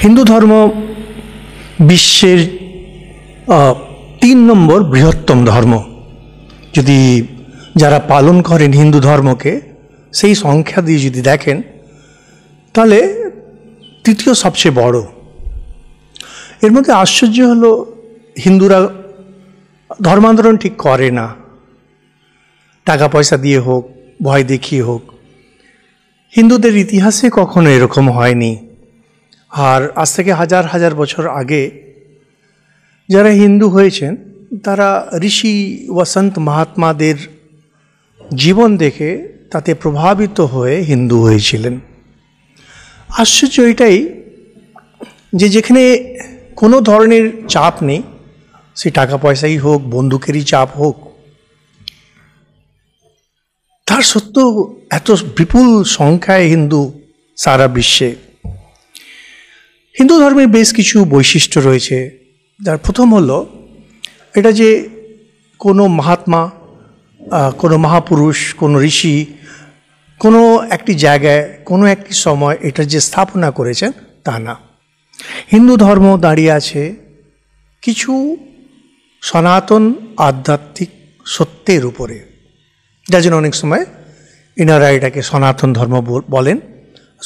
হিন্দু ধর্ম বিশ্বের ৩ নম্বর বৃহত্তম ধর্ম। যদি যারা পালন করেন হিন্দু ধর্মকে সেই সংখ্যা দিয়ে যদি দেখেন তাহলে তৃতীয় সবচেয়ে বড়। এর মধ্যে আশ্চর্য হলো হিন্দুরা ধর্মান্তরণ ঠিক করে না, টাকা পয়সা দিয়ে হোক, ভয় দেখিয়ে হোক। হিন্দুদের ইতিহাসে কখনো এরকম হয়নি। আর আজ থেকে হাজার হাজার বছর আগে যারা হিন্দু হয়েছেন তারা ঋষি ও সন্ত মহাত্মাদের জীবন দেখে তাতে প্রভাবিত হয়ে হিন্দু হয়েছিলেন। আশ্চর্য এটাই যে যেখানে কোনো ধরনের চাপ নেই, সে টাকা পয়সাই হোক, বন্দুকেরই চাপ হোক, তার সত্ত্বেও এত বিপুল সংখ্যায় হিন্দু সারা বিশ্বে। হিন্দু ধর্মের বেশ কিছু বৈশিষ্ট্য রয়েছে। যার প্রথম হলো এটা যে কোনো মহাত্মা, কোনো মহাপুরুষ, কোনো ঋষি কোনো একটি জায়গায় কোনো একটি সময় এটা যে স্থাপনা করেছেন তা না। হিন্দু ধর্ম দাঁড়িয়ে আছে কিছু সনাতন আধ্যাত্মিক সত্যের উপরে, যার জন্য অনেক সময় এনারা এটাকে সনাতন ধর্ম বলেন।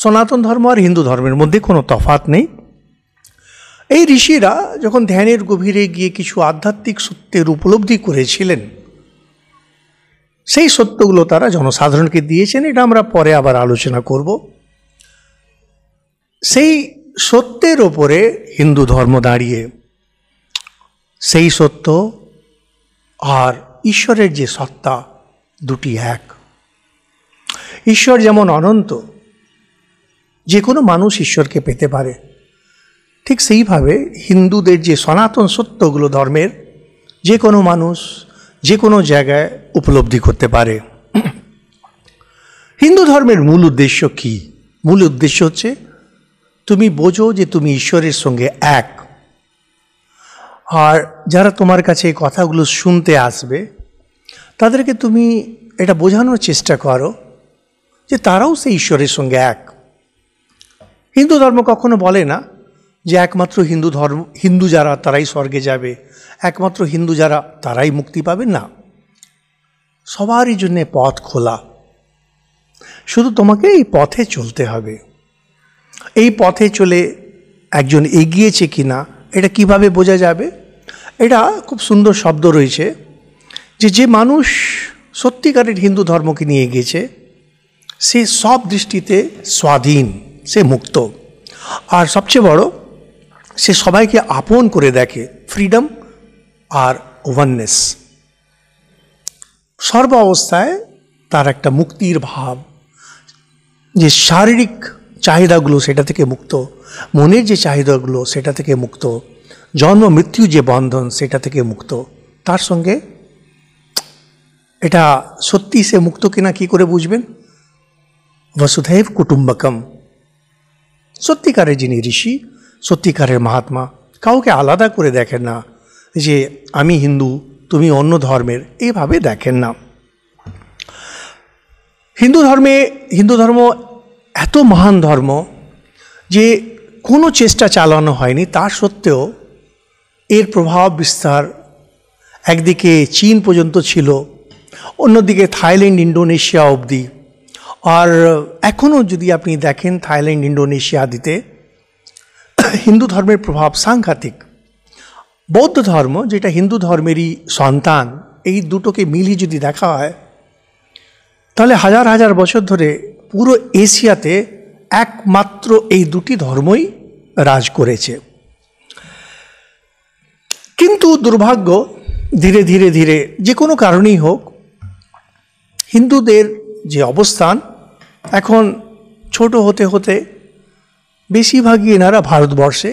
সনাতন ধর্ম আর হিন্দু ধর্মের মধ্যে কোনো তফাৎ নেই। এই ঋষিরা যখন ধ্যানের গভীরে গিয়ে কিছু আধ্যাত্মিক সত্যের উপলব্ধি করেছিলেন, সেই সত্যগুলো তারা জনসাধারণকে দিয়েছেন। এটা আমরা পরে আবার আলোচনা করব। সেই সত্যের ওপরে হিন্দু ধর্ম দাঁড়িয়ে, সেই সত্য আর ঈশ্বরের যে সত্তা দুটি এক। ঈশ্বর যেমন অনন্ত, যে কোনো মানুষ ঈশ্বরকে পেতে পারে, ঠিক সেইভাবে হিন্দুদের যে সনাতন সত্যগুলো ধর্মের যে কোনো মানুষ যে কোনো জায়গায় উপলব্ধি করতে পারে। হিন্দু ধর্মের মূল উদ্দেশ্য কি? মূল উদ্দেশ্য হচ্ছে তুমি বোঝো যে তুমি ঈশ্বরের সঙ্গে এক। আর যারা তোমার কাছে এই কথাগুলো শুনতে আসবে তাদেরকে তুমি এটা বোঝানোর চেষ্টা করো যে তারাও সেই ঈশ্বরের সঙ্গে এক। হিন্দু ধর্ম কখনো বলে না যে একমাত্র হিন্দু যারা তারাই স্বর্গে যাবে, একমাত্র হিন্দু যারা তারাই মুক্তি পাবেন না। সবারই জন্যে পথ খোলা, শুধু তোমাকে এই পথে চলতে হবে। এই পথে চলে একজন এগিয়েছে কিনা এটা কিভাবে বোঝা যাবে? এটা খুব সুন্দর শব্দ রয়েছে যে মানুষ সত্যিকারের হিন্দু ধর্মকে নিয়ে এগিয়েছে সে সব দৃষ্টিতে স্বাধীন, সে মুক্ত। আর সবচেয়ে বড়, সে সবাইকে আপন করে দেখে, ফ্রিডম আর ওয়াননেস। সর্ব অবস্থায় তার একটা মুক্তির ভাব, যে শারীরিক চাহিদাগুলো সেটা থেকে মুক্ত, মনের যে চাহিদাগুলো সেটা থেকে মুক্ত, জন্ম মৃত্যু যে বন্ধন সেটা থেকে মুক্ত। তার সঙ্গে এটা সত্যি সে মুক্ত কিনা কি করে বুঝবেন? বসুধৈব কুটুম্বকম। সত্যিকারের যিনি ঋষি, সত্যিকারের মহাত্মা কাউকে আলাদা করে দেখেন না যে আমি হিন্দু তুমি অন্য ধর্মের, এইভাবে দেখেন না। হিন্দু ধর্ম এত মহান ধর্ম যে কোনো চেষ্টা চালানো হয়নি, তার সত্ত্বেও এর প্রভাব বিস্তার একদিকে চীন পর্যন্ত ছিল, অন্যদিকে থাইল্যান্ড ইন্ডোনেশিয়া অবধি। আর এখনও যদি আপনি দেখেন থাইল্যান্ড ইন্ডোনেশিয়া আদিতে হিন্দু ধর্মের প্রভাব সাংঘাতিক। বৌদ্ধ ধর্ম যেটা হিন্দু ধর্মেরই সন্তান, এই দুটোকে মিলিয়ে যদি দেখা হয় তাহলে হাজার হাজার বছর ধরে পুরো এশিয়াতে একমাত্র এই দুটি ধর্মই রাজ করেছে। কিন্তু দুর্ভাগ্য, ধীরে ধীরে ধীরে যে কোনো কারণেই হোক হিন্দুদের যে অবস্থান এখন ছোট হতে হতে বেশিরভাগই এনারা ভারতবর্ষে,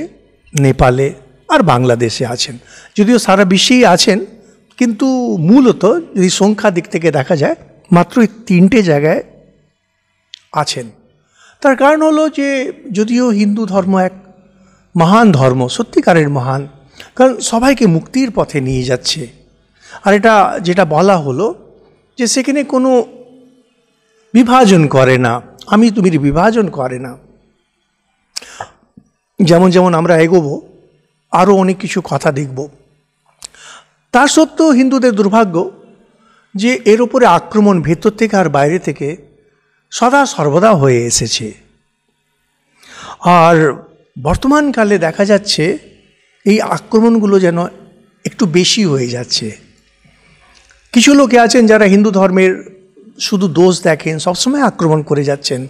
নেপালে আর বাংলাদেশে আছেন। যদিও সারা বিশ্বেই আছেন, কিন্তু মূলত যদি সংখ্যা দিক থেকে দেখা যায় মাত্র এই 3টে জায়গায় আছেন। তার কারণ হলো যে যদিও হিন্দু ধর্ম এক মহান ধর্ম, সত্যিকারের মহান, কারণ সবাইকে মুক্তির পথে নিয়ে যাচ্ছে। আর এটা যেটা বলা হলো যে সেখানে কোনো বিভাজন করে না, আমি তুমির বিভাজন করে না। যেমন যেমন আমরা এগোবো আরও অনেক কিছু কথা দেখব। তা সত্ত্বেও হিন্দুদের দুর্ভাগ্য যে এর উপরে আক্রমণ ভেতর থেকে আর বাইরে থেকে সদা সর্বদা হয়ে এসেছে। আর বর্তমানকালে দেখা যাচ্ছে এই আক্রমণগুলো যেন একটু বেশি হয়ে যাচ্ছে। কিছু লোকে আছেন যারা হিন্দু ধর্মের শুধু দোষ দেখেন, সবসময় আক্রমণ করে যাচ্ছেন,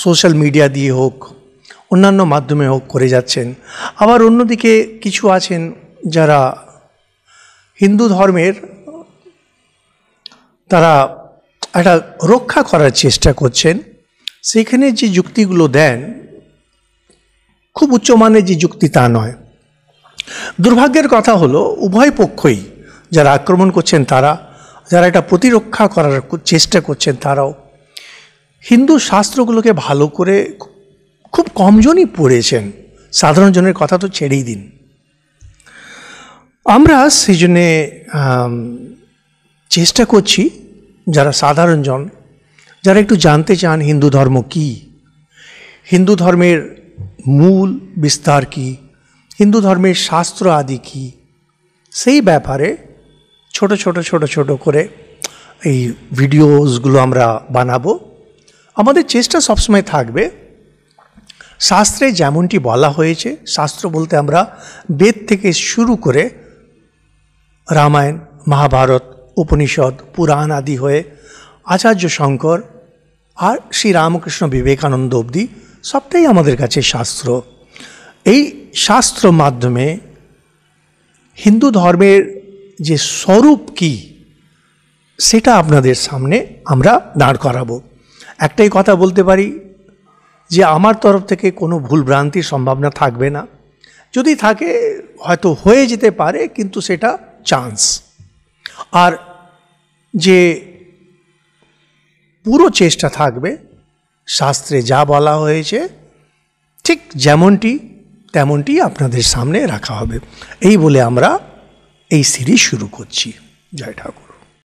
সোশ্যাল মিডিয়া দিয়ে হোক অন্যান্য মাধ্যমে হোক করে যাচ্ছেন। আবার অন্যদিকে কিছু আছেন যারা হিন্দু ধর্মের তারা একটা রক্ষা করার চেষ্টা করছেন। সেখানে যে যুক্তিগুলো দেন খুব উচ্চমানের যে যুক্তি তা নয়। দুর্ভাগ্যের কথা হলো উভয় পক্ষই, যারা আক্রমণ করছেন তারা, যারা এটা প্রতিরক্ষা করার চেষ্টা করছেন তারাও হিন্দু শাস্ত্রগুলোকে ভালো করে খুব কমজনই পড়েছেন। সাধারণ জনের কথা তো ছেড়েই দিন। আমরা সেই জন্যে চেষ্টা করছি যারা সাধারণ জন, যারা একটু জানতে চান হিন্দু ধর্ম কী, হিন্দু ধর্মের মূল বিস্তার কী, হিন্দু ধর্মের শাস্ত্র আদি কী, সেই ব্যাপারে ছোট ছোট ছোট ছোট করে এই ভিডিওসগুলো আমরা বানাবো। আমাদের চেষ্টা সবসময় থাকবে শাস্ত্রে যেমনটি বলা হয়েছে, শাস্ত্র বলতে আমরা বেদ থেকে শুরু করে রামায়ণ, মহাভারত, উপনিষদ, পুরাণ আদি হয়ে আচার্য শঙ্কর আর শ্রী রামকৃষ্ণ বিবেকানন্দ অবধি সবটাই আমাদের কাছে শাস্ত্র। এই শাস্ত্র মাধ্যমে হিন্দু ধর্মের যে স্বরূপ কী সেটা আপনাদের সামনে আমরা দাঁড় করাবো। একটাই কথা বলতে পারি যে আমার তরফ থেকে কোনো ভুল ভ্রান্তির সম্ভাবনা থাকবে না। যদি থাকে হয়তো হয়ে যেতে পারে, কিন্তু সেটা চান্স। আর যে পুরো চেষ্টা থাকবে শাস্ত্রে যা বলা হয়েছে ঠিক যেমনটি তেমনটি আপনাদের সামনে রাখা হবে। এই বলে আমরা এই সিরিজ শুরু করছি। জয় ঠাকুর।